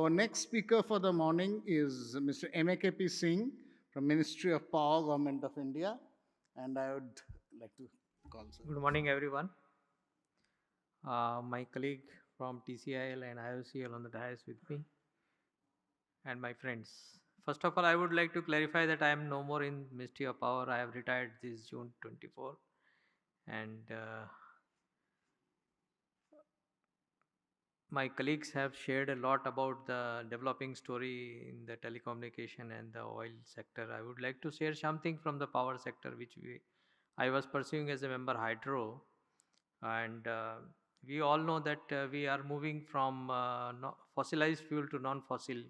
Our next speaker for the morning is Mr. M.A.K.P Singh from Ministry of Power, Government of India. And I would like to call sir. Good morning, everyone. My colleague from TCIL and IOCL on the dais with me, and my friends. First of all, I would like to clarify that I am no more in Ministry of Power. I have retired this June 24, and my colleagues have shared a lot about the developing story in the telecommunication and the oil sector. I would like to share something from the power sector, which I was pursuing as a member hydro, and we all know that we are moving from fossilized fuel to non-fossil,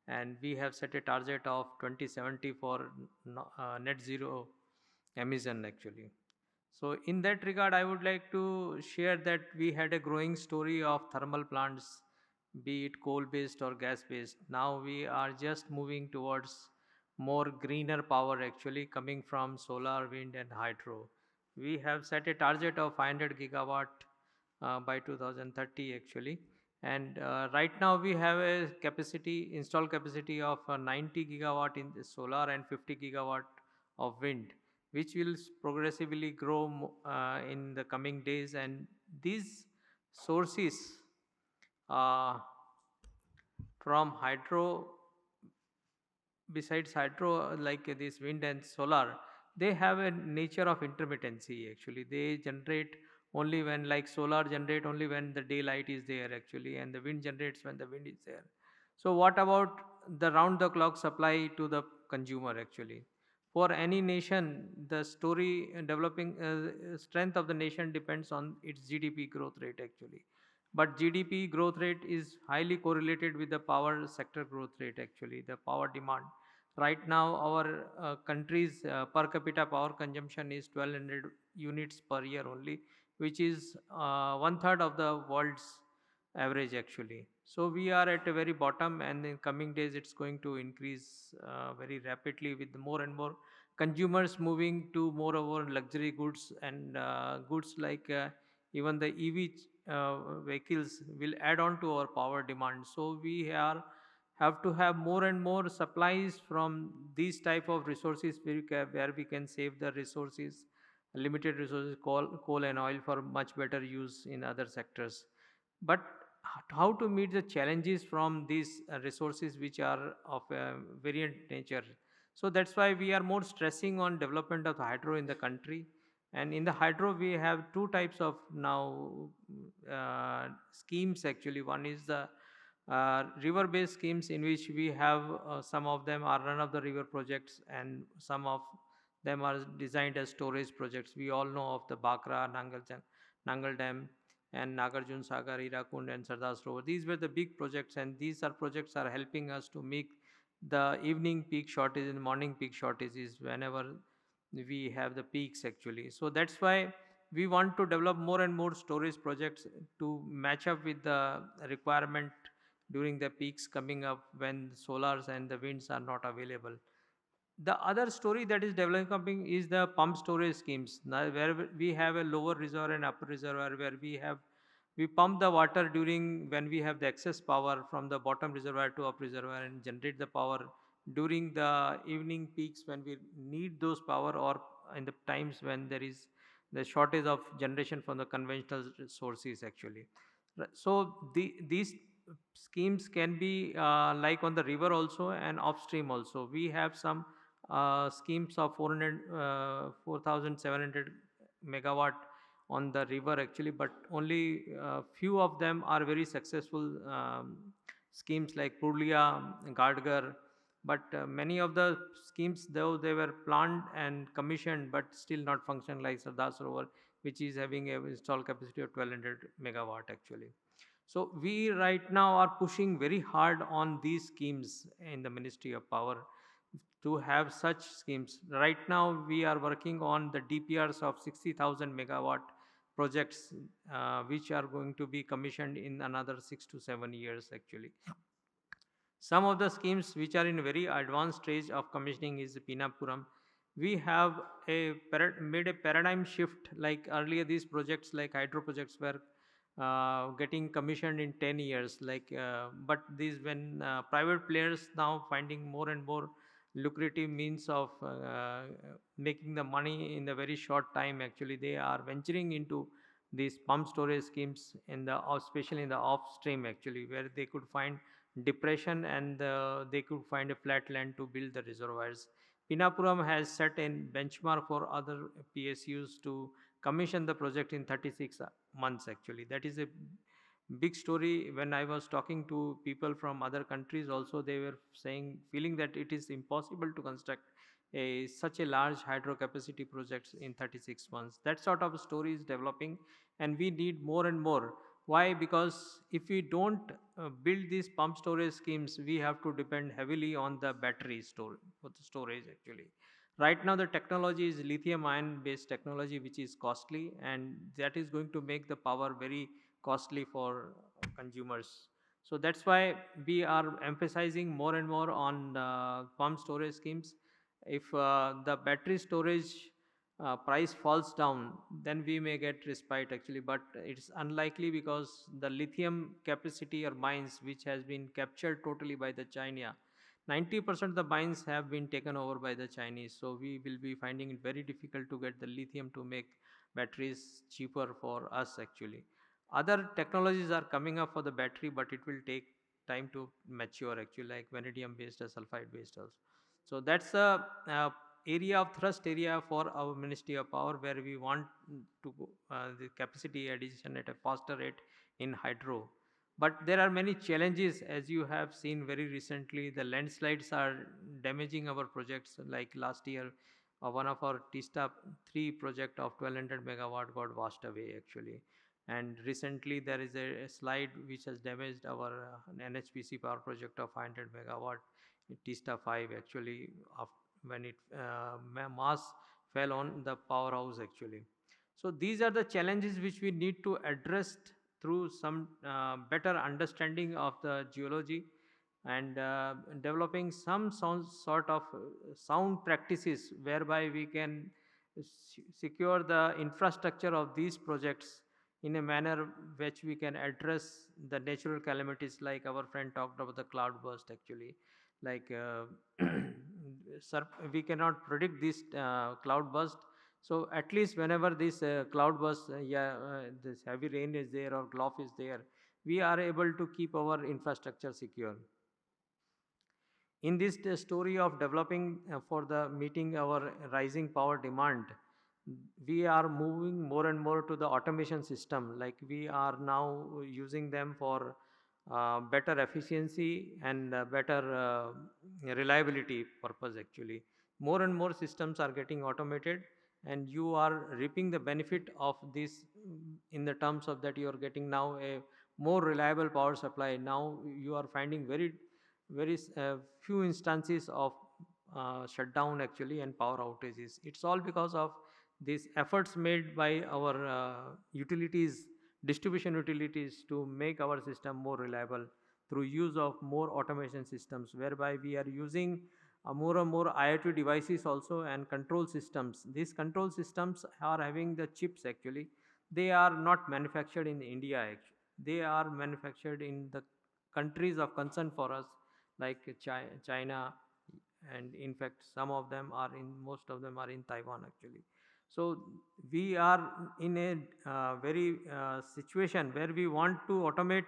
and we have set a target of 2070 for net zero emission actually. So in that regard, I would like to share that we had a growing story of thermal plants, be it coal based or gas based. Now we are just moving towards more greener power actually coming from solar, wind, and hydro. We have set a target of 500 gigawatt by 2030 actually. And right now we have a capacity, installed capacity of 90 gigawatt in the solar and 50 gigawatt of wind, which will progressively grow in the coming days. And these sources uh, from hydro, besides hydro, like this wind and solar, they have a nature of intermittency actually. They generate only when, like solar generate only when the daylight is there actually, and the wind generates when the wind is there. So what about the round the clock supply to the consumer actually? For any nation, the story developing strength of the nation depends on its GDP growth rate actually. But GDP growth rate is highly correlated with the power sector growth rate actually, the power demand. Right now, our country's per capita power consumption is 1200 units per year only, which is one third of the world's average actually. So we are at a very bottom, and in coming days, it's going to increase very rapidly with more and more consumers moving to more over luxury goods, and goods like even the EV vehicles will add on to our power demand. So we are have to have more and more supplies from these type of resources where we can save the resources, limited resources, coal and oil, for much better use in other sectors. But how to meet the challenges from these resources which are of a variant nature? So that's why we are more stressing on development of hydro in the country. And in the hydro we have two types of now schemes actually. One is the river based schemes, in which we have some of them are run of the river projects, and some of them are designed as storage projects. We all know of the Bakra, Nangal Dam, and Nagarjun Sagar, Irakund, and Sardar Sarovar. These were the big projects, and these are projects are helping us to make the evening peak shortage and morning peak shortages whenever we have the peaks actually. So that's why we want to develop more and more storage projects to match up with the requirement during the peaks coming up when solars and the winds are not available. The other story that is developing is the pump storage schemes. Now, where we have a lower reservoir and upper reservoir, where we pump the water during when we have the excess power from the bottom reservoir to up reservoir, and generate the power during the evening peaks when we need those power, or in the times when there is the shortage of generation from the conventional sources actually. So these schemes can be like on the river also and upstream also. We have some schemes of 4,700 megawatt on the river actually, but only few of them are very successful schemes like Purlia, Gadgar. But many of the schemes, though they were planned and commissioned, but still not function, like Sardar Sarovar, which is having a installed capacity of 1200 megawatt actually. So we right now are pushing very hard on these schemes in the Ministry of Power to have such schemes. Right now we are working on the DPRs of 60,000 megawatt projects, which are going to be commissioned in another 6 to 7 years actually. Some of the schemes which are in very advanced stage of commissioning is Pinapuram. We have made a paradigm shift. Like earlier, these projects like hydro projects were getting commissioned in 10 years. But these when private players now finding more and more lucrative means of making the money in the very short time, actually they are venturing into these pump storage schemes in the especially in the off stream, actually, where they could find depression, and they could find a flat land to build the reservoirs. Pinapuram has set a benchmark for other PSUs to commission the project in 36 months, actually. That is a big story. When I was talking to people from other countries also, they were saying, feeling that it is impossible to construct such a large hydro capacity projects in 36 months. That sort of story is developing, and we need more and more. Why? Because if we don't build these pump storage schemes, we have to depend heavily on the battery store for the storage, actually. Right now the technology is lithium ion based technology, which is costly, and that is going to make the power very costly for consumers. So that's why we are emphasizing more and more on pump storage schemes. If the battery storage price falls down, then we may get respite, actually, but it's unlikely, because the lithium capacity or mines which has been captured totally by the China, 90% of the mines have been taken over by the Chinese. So we will be finding it very difficult to get the lithium to make batteries cheaper for us, actually. Other technologies are coming up for the battery, but it will take time to mature, actually, like vanadium based or sulfide based also. So that's a area of thrust area for our Ministry of Power, where we want to go, the capacity addition at a faster rate in hydro. But there are many challenges, as you have seen very recently. The landslides are damaging our projects. Like last year, one of our Tista 3 project of 1200 megawatt got washed away, actually. And recently there is a slide which has damaged our NHPC power project of 500 megawatt, Tista 5, actually, when it mass fell on the powerhouse, actually. So these are the challenges which we need to address through some better understanding of the geology, and developing some sort of sound practices whereby we can secure the infrastructure of these projects in a manner which we can address the natural calamities, like our friend talked about the cloud burst, actually. Like we cannot predict this cloud burst. So at least whenever this cloud burst, this heavy rain is there or gulf is there, we are able to keep our infrastructure secure. In this story of developing for the meeting our rising power demand, we are moving more and more to the automation system. Like we are now using them for better efficiency and better reliability purpose, actually. More and more systems are getting automated, and you are reaping the benefit of this, in the terms of that you are getting now a more reliable power supply. Now you are finding very few instances of shutdown, actually, and power outages. It's all because of these efforts made by our utilities, distribution utilities, to make our system more reliable through use of more automation systems, whereby we are using more and more IoT devices also, and control systems. These control systems are having the chips, actually. They are not manufactured in India, actually. They are manufactured in the countries of concern for us, like China, and in fact some of them are in most of them are in Taiwan, actually. So we are in a very situation where we want to automate,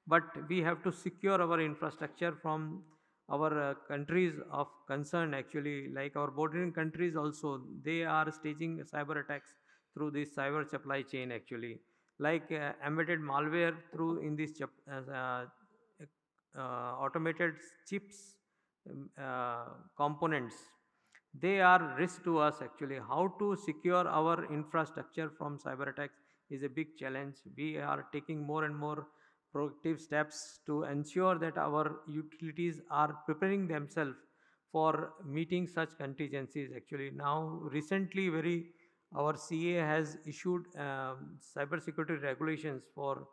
but we have to secure our infrastructure from our countries of concern, actually. Like our bordering countries also, they are staging cyber attacks through this cyber supply chain, actually. Like embedded malware through in this automated chips, components, they are risk to us, actually. How to secure our infrastructure from cyber attacks is a big challenge. We are taking more and more proactive steps to ensure that our utilities are preparing themselves for meeting such contingencies, actually. Now recently, very our CA has issued cyber security regulations for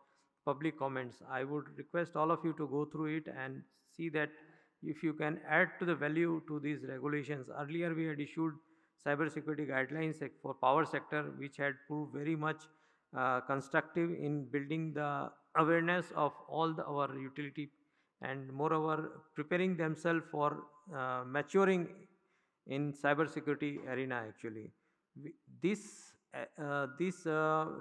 public comments. I would request all of you to go through it and see that if you can add to the value to these regulations. Earlier we had issued cybersecurity guidelines, like, for power sector, which had proved very much constructive in building the awareness of all our utility, and moreover preparing themselves for maturing in cybersecurity arena actually. We- this these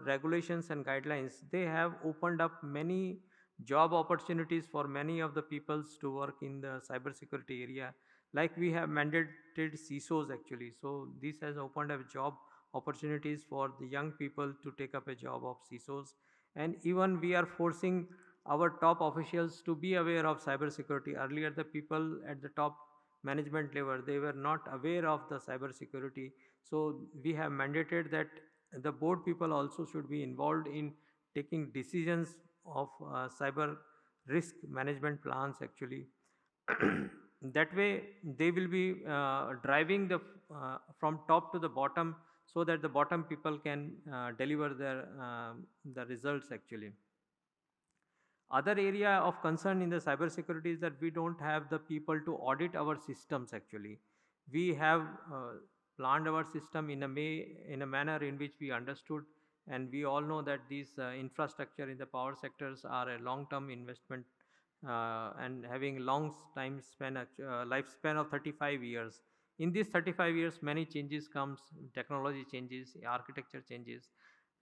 regulations and guidelines, they have opened up many job opportunities for many of the peoples to work in the cybersecurity area. Like we have mandated CISOs actually, so this has opened up job opportunities for the young people to take up a job of CISOs. And even we are forcing our top officials to be aware of cybersecurity. Earlier, the people at the top management level, they were not aware of the cybersecurity. So we have mandated that the board people also should be involved in taking decisions of cyber risk management plans actually. That way they will be driving the from top to the bottom, so that the bottom people can deliver their the results actually. Other area of concern in the cybersecurity is that we don't have the people to audit our systems actually. We have planned our system in a manner in which we understood, and we all know that these infrastructure in the power sectors are a long term investment, and having long time span lifespan of 35 years. In these 35 years many changes comes, technology changes, architecture changes.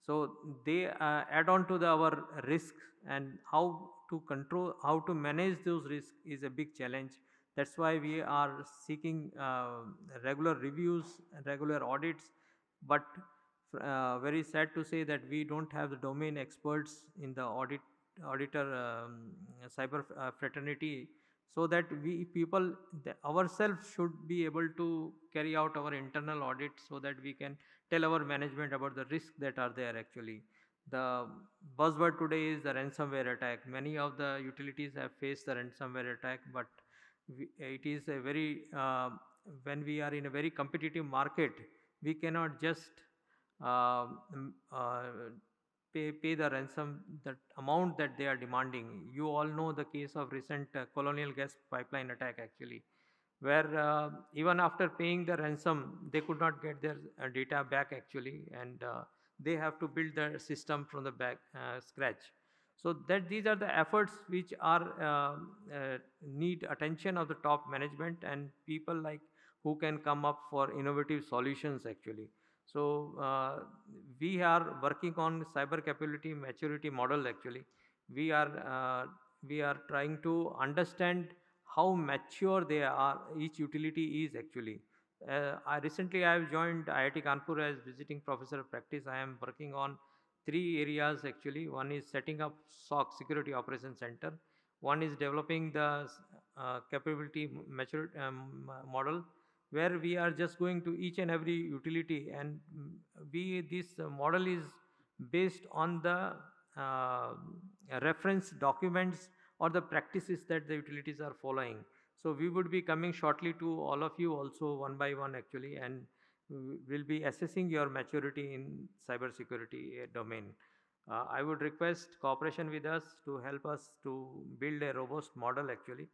So they add on to our risk, and how to control, how to manage those risks is a big challenge. That's why we are seeking regular reviews and regular audits. But very sad to say that we don't have the domain experts in the auditor cyber fraternity, so that we people ourselves should be able to carry out our internal audit, so that we can tell our management about the risks that are there actually. The buzzword today is the ransomware attack. Many of the utilities have faced the ransomware attack, but it is a very when we are in a very competitive market, we cannot just pay the ransom, that amount that they are demanding. You all know the case of recent colonial gas pipeline attack actually, where even after paying the ransom, they could not get their data back actually, and they have to build the system from the back scratch. So that these are the efforts which are need attention of the top management and people like who can come up for innovative solutions actually. So we are working on cyber capability maturity model actually. We are uh, we are trying to understand how mature they are, each utility is actually. I have joined IIT Kanpur as visiting professor of practice. I am working on three areas actually. One is setting up SOC, Security Operations Center. One is developing the capability mature model, where we are just going to each and every utility, and we this model is based on the uh, reference documents or the practices that the utilities are following. So we would be coming shortly to all of you also one by one actually, and will be assessing your maturity in cybersecurity domain. I would request cooperation with us to help us to build a robust model actually.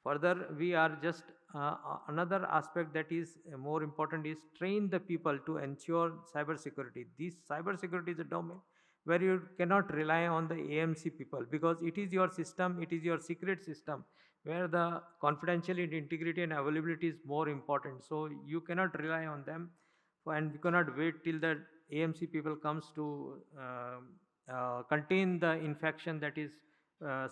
Further, we are just another aspect that is more important is train the people to ensure cybersecurity. This cybersecurity is a domain where you cannot rely on the AMC people, because it is your system, it is your secret system, where the confidentiality, integrity, and availability is more important. So you cannot rely on them, and we cannot wait till the AMC people comes to contain the infection that is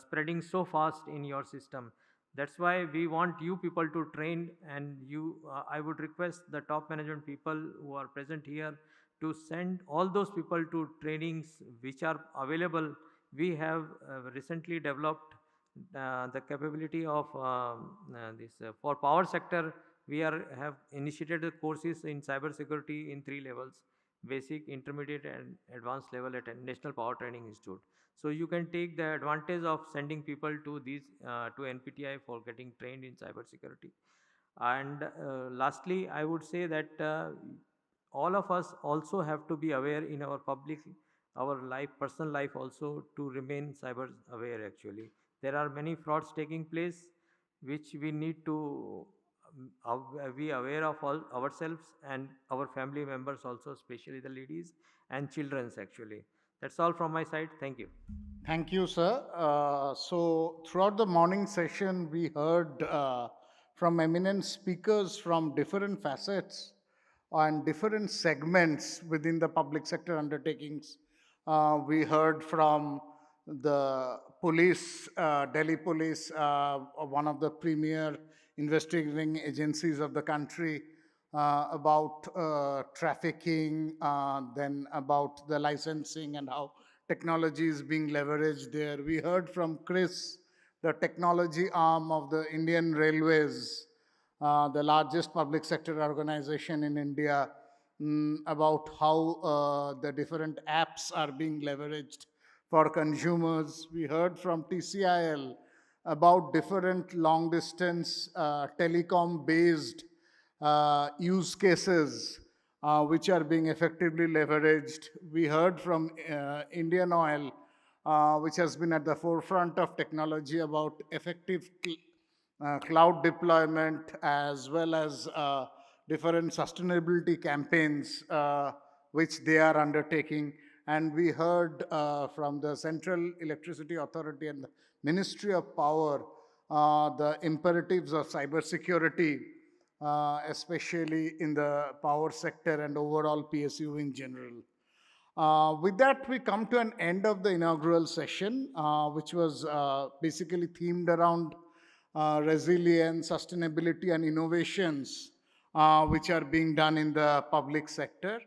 spreading so fast in your system. That's why we want you people to train, and you I would request the top management people who are present here to send all those people to trainings which are available. We have recently developed the capability of this for power sector. We are have initiated the courses in cyber security in three levels: basic, intermediate, and advanced level at a National Power Training Institute. So you can take the advantage of sending people to these to NPTI for getting trained in cybersecurity. And lastly, I would say that all of us also have to be aware in our public, our life, personal life also, to remain cyber aware actually. There are many frauds taking place, which we need to be aware of all ourselves and our family members also, especially the ladies and childrens actually. That's all from my side. Thank you. Thank you, sir. So, throughout the morning session, we heard from eminent speakers from different facets and different segments within the public sector undertakings. We heard from the police, Delhi Police, one of the premier investigating agencies of the country, about trafficking, then about the licensing and how technology is being leveraged there. We heard from Chris, the technology arm of the Indian Railways, the largest public sector organization in India, about how the different apps are being leveraged for consumers. We heard from TCIL about different long distance telecom based use cases which are being effectively leveraged. We heard from Indian Oil, which has been at the forefront of technology about effective cloud deployment as well as different sustainability campaigns which they are undertaking. And we heard from the Central Electricity Authority and the Ministry of Power the imperatives of cybersecurity, especially in the power sector and overall PSU in general. With that, we come to an end of the inaugural session, which was basically themed around resilience, sustainability, and innovations which are being done in the public sector.